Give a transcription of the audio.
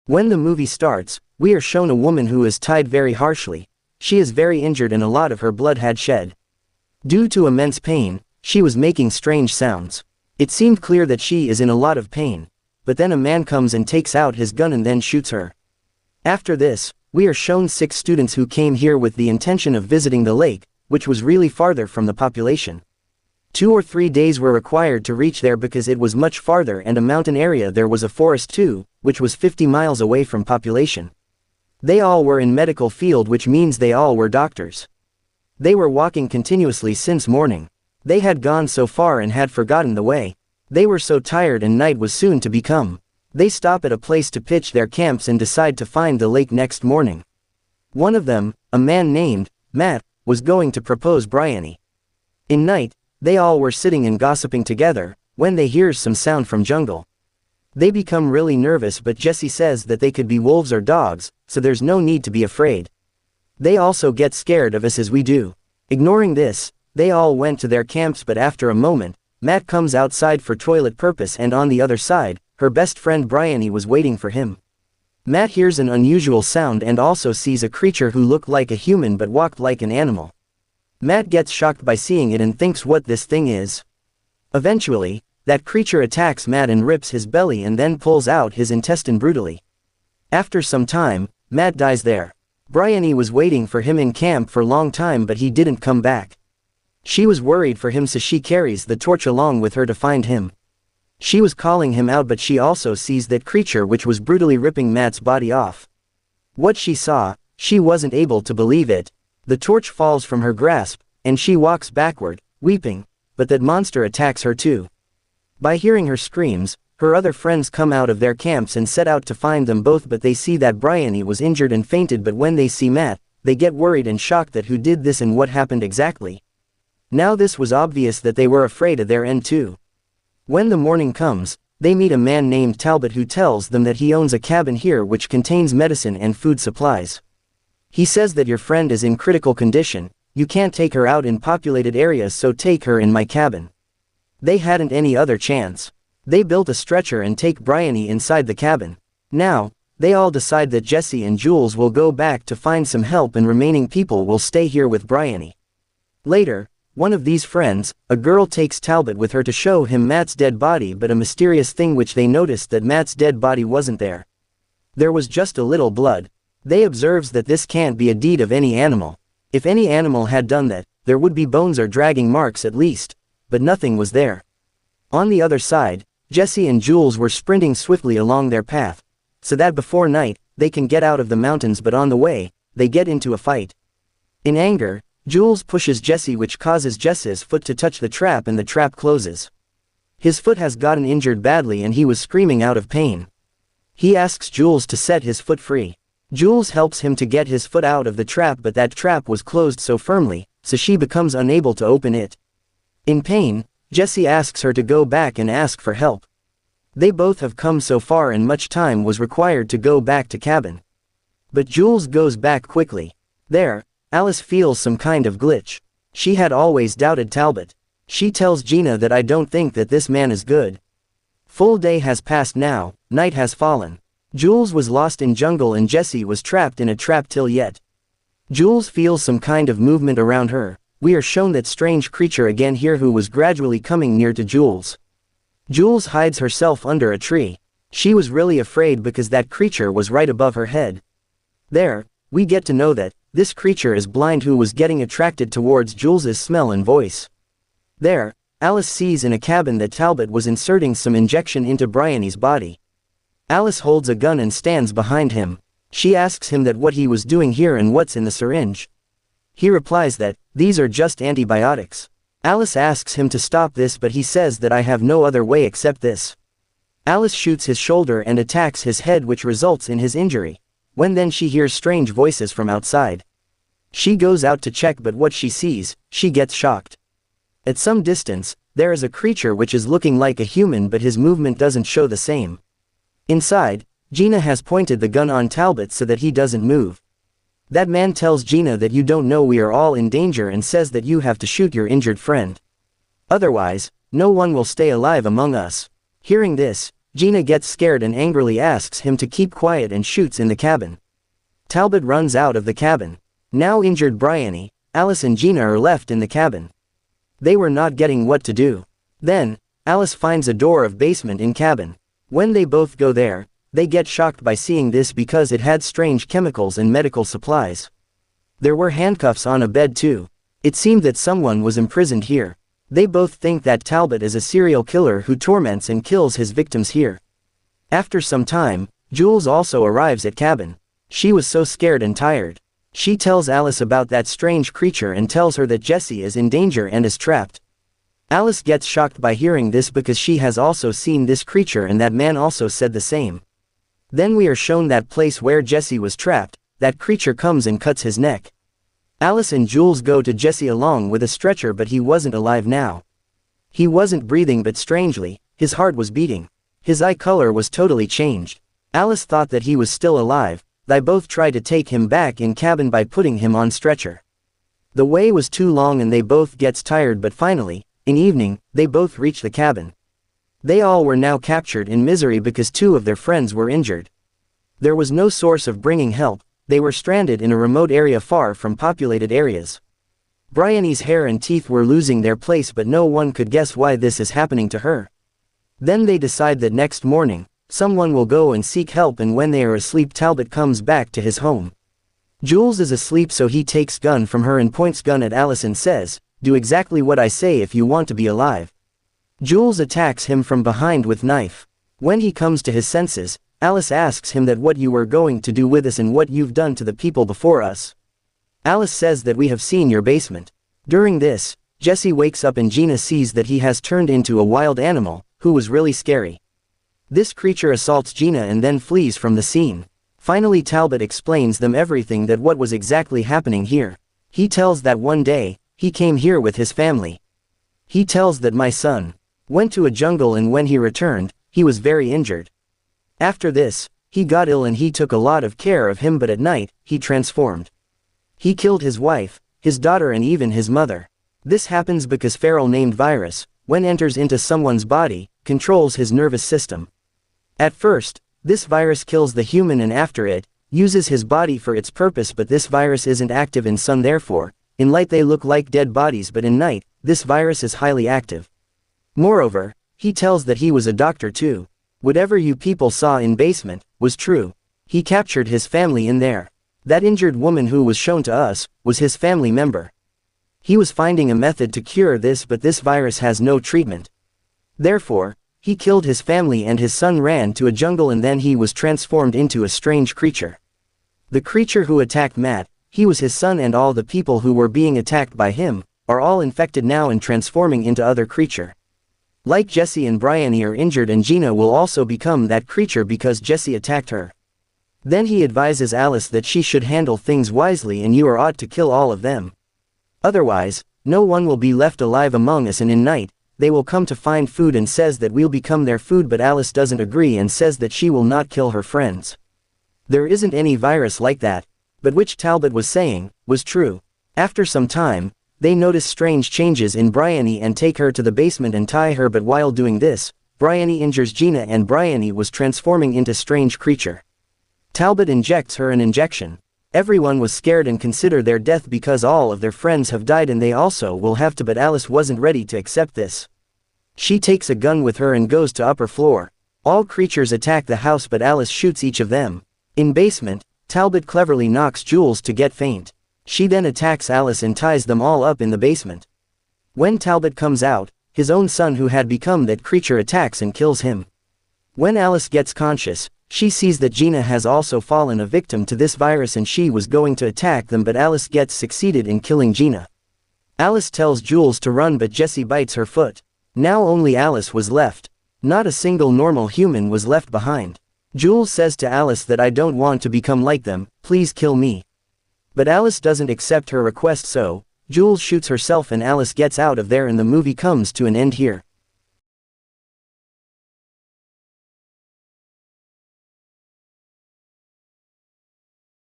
When the movie starts, we are shown a woman who is tied very harshly. She is very injured and a lot of her blood had shed. Due to immense pain, she was making strange sounds. It seemed clear that she is in a lot of pain. But then a man comes and takes out his gun and then shoots her. After this, we are shown 6 students who came here with the intention of visiting the lake, which was really farther from the population. 2 or 3 days were required to reach there because it was much farther and a mountain area. There was a forest too, which was 50 miles away from population. They all were in medical field, which means they all were doctors. They were walking continuously since morning. They had gone so far and had forgotten the way. They were so tired and night was soon to become. They stop at a place to pitch their camps and decide to find the lake next morning. One of them, a man named Matt, was going to propose Bryony. In night, they all were sitting and gossiping together, when they hear some sound from jungle. They become really nervous, but Jesse says that they could be wolves or dogs, so there's no need to be afraid. They also get scared of us as we do. Ignoring this, they all went to their camps, but after a moment, Matt comes outside for toilet purpose, and on the other side, her best friend Bryony was waiting for him. Matt hears an unusual sound and also sees a creature who looked like a human but walked like an animal. Matt gets shocked by seeing it and thinks what this thing is. Eventually, that creature attacks Matt and rips his belly and then pulls out his intestine brutally. After some time, Matt dies there. Bryony was waiting for him in camp for a long time, but he didn't come back. She was worried for him, so she carries the torch along with her to find him. She was calling him out, but she also sees that creature which was brutally ripping Matt's body off. What she saw, she wasn't able to believe it. The torch falls from her grasp, and she walks backward, weeping, but that monster attacks her too. By hearing her screams, her other friends come out of their camps and set out to find them both, but they see that Bryony was injured and fainted. But when they see Matt, they get worried and shocked that who did this and what happened exactly. Now this was obvious that they were afraid of their end too. When the morning comes, they meet a man named Talbot who tells them that he owns a cabin here which contains medicine and food supplies. He says that your friend is in critical condition, you can't take her out in populated areas, so take her in my cabin. They hadn't any other chance. They built a stretcher and take Bryony inside the cabin. Now, they all decide that Jesse and Jules will go back to find some help and remaining people will stay here with Bryony. Later, one of these friends, a girl, takes Talbot with her to show him Matt's dead body, but a mysterious thing which they noticed that Matt's dead body wasn't there. There was just a little blood. They observes that this can't be a deed of any animal. If any animal had done that, there would be bones or dragging marks at least, but nothing was there. On the other side, Jesse and Jules were sprinting swiftly along their path, so that before night, they can get out of the mountains, but on the way, they get into a fight. In anger, Jules pushes Jesse, which causes Jesse's foot to touch the trap and the trap closes. His foot has gotten injured badly and he was screaming out of pain. He asks Jules to set his foot free. Jules helps him to get his foot out of the trap, but that trap was closed so firmly, so she becomes unable to open it. In pain, Jesse asks her to go back and ask for help. They both have come so far and much time was required to go back to cabin. But Jules goes back quickly. There, Alice feels some kind of glitch. She had always doubted Talbot. She tells Gina that I don't think that this man is good. Full day has passed now, night has fallen. Jules was lost in jungle and Jesse was trapped in a trap till yet. Jules feels some kind of movement around her. We are shown that strange creature again here who was gradually coming near to Jules. Jules hides herself under a tree. She was really afraid because that creature was right above her head. There, we get to know that this creature is blind who was getting attracted towards Jules's smell and voice. There, Alice sees in a cabin that Talbot was inserting some injection into Bryony's body. Alice holds a gun and stands behind him. She asks him that what he was doing here and what's in the syringe. He replies that, these are just antibiotics. Alice asks him to stop this, but he says that I have no other way except this. Alice shoots his shoulder and attacks his head, which results in his injury. When then she hears strange voices from outside. She goes out to check, but what she sees, she gets shocked. At some distance, there is a creature which is looking like a human, but his movement doesn't show the same. Inside, Gina has pointed the gun on Talbot so that he doesn't move. That man tells Gina that you don't know we are all in danger and says that you have to shoot your injured friend. Otherwise, no one will stay alive among us. Hearing this, Gina gets scared and angrily asks him to keep quiet and shoots in the cabin. Talbot runs out of the cabin. Now injured Bryony, Alice and Gina are left in the cabin. They were not getting what to do. Then, Alice finds a door of basement in cabin. When they both go there, they get shocked by seeing this because it had strange chemicals and medical supplies. There were handcuffs on a bed too. It seemed that someone was imprisoned here. They both think that Talbot is a serial killer who torments and kills his victims here. After some time, Jules also arrives at cabin. She was so scared and tired. She tells Alice about that strange creature and tells her that Jessie is in danger and is trapped. Alice gets shocked by hearing this because she has also seen this creature and that man also said the same. Then we are shown that place where Jessie was trapped. That creature comes and cuts his neck. Alice and Jules go to Jessie along with a stretcher, but he wasn't alive now. He wasn't breathing, but strangely, his heart was beating. His eye color was totally changed. Alice thought that he was still alive. They both tried to take him back in cabin by putting him on stretcher. The way was too long and they both gets tired, but finally, in evening, they both reach the cabin. They all were now captured in misery because two of their friends were injured. There was no source of bringing help. They were stranded in a remote area far from populated areas. Bryony's hair and teeth were losing their place, but no one could guess why this is happening to her. Then they decide that next morning, someone will go and seek help, and when they are asleep, Talbot comes back to his home. Jules is asleep, so he takes gun from her and points gun at Alice and says, "Do exactly what I say if you want to be alive." Jules attacks him from behind with knife. When he comes to his senses, Alice asks him that what you were going to do with us and what you've done to the people before us. Alice says that we have seen your basement. During this, Jessie wakes up and Gina sees that he has turned into a wild animal, who was really scary. This creature assaults Gina and then flees from the scene. Finally, Talbot explains them everything, that what was exactly happening here. He tells that one day, he came here with his family. He tells that my son went to a jungle, and when he returned, he was very injured. After this, he got ill and he took a lot of care of him, but at night, he transformed. He killed his wife, his daughter and even his mother. This happens because feral named virus, when enters into someone's body, controls his nervous system. At first, this virus kills the human and after it, uses his body for its purpose, but this virus isn't active in sun, therefore, in light they look like dead bodies, but in night, this virus is highly active. Moreover, he tells that he was a doctor too. Whatever you people saw in basement, was true. He captured his family in there. That injured woman who was shown to us, was his family member. He was finding a method to cure this, but this virus has no treatment. Therefore, he killed his family and his son ran to a jungle, and then he was transformed into a strange creature. The creature who attacked Matt, he was his son, and all the people who were being attacked by him, are all infected now and transforming into other creature. Like Jessie and Bryony are injured, and Gina will also become that creature because Jessie attacked her. Then he advises Alice that she should handle things wisely and you are ought to kill all of them. Otherwise, no one will be left alive among us, and in night, they will come to find food and says that we'll become their food, but Alice doesn't agree and says that she will not kill her friends. There isn't any virus like that, but which Talbot was saying, was true. After some time, they notice strange changes in Bryony and take her to the basement and tie her, but while doing this, Bryony injures Gina and Bryony was transforming into strange creature. Talbot injects her an injection. Everyone was scared and consider their death because all of their friends have died and they also will have to, but Alice wasn't ready to accept this. She takes a gun with her and goes to upper floor. All creatures attack the house, but Alice shoots each of them. In basement, Talbot cleverly knocks Jules to get faint. She then attacks Alice and ties them all up in the basement. When Talbot comes out, his own son who had become that creature attacks and kills him. When Alice gets conscious, she sees that Gina has also fallen a victim to this virus and she was going to attack them, but Alice gets succeeded in killing Gina. Alice tells Jules to run, but Jessie bites her foot. Now only Alice was left. Not a single normal human was left behind. Jules says to Alice that I don't want to become like them, please kill me. But Alice doesn't accept her request, so Jules shoots herself and Alice gets out of there and the movie comes to an end here.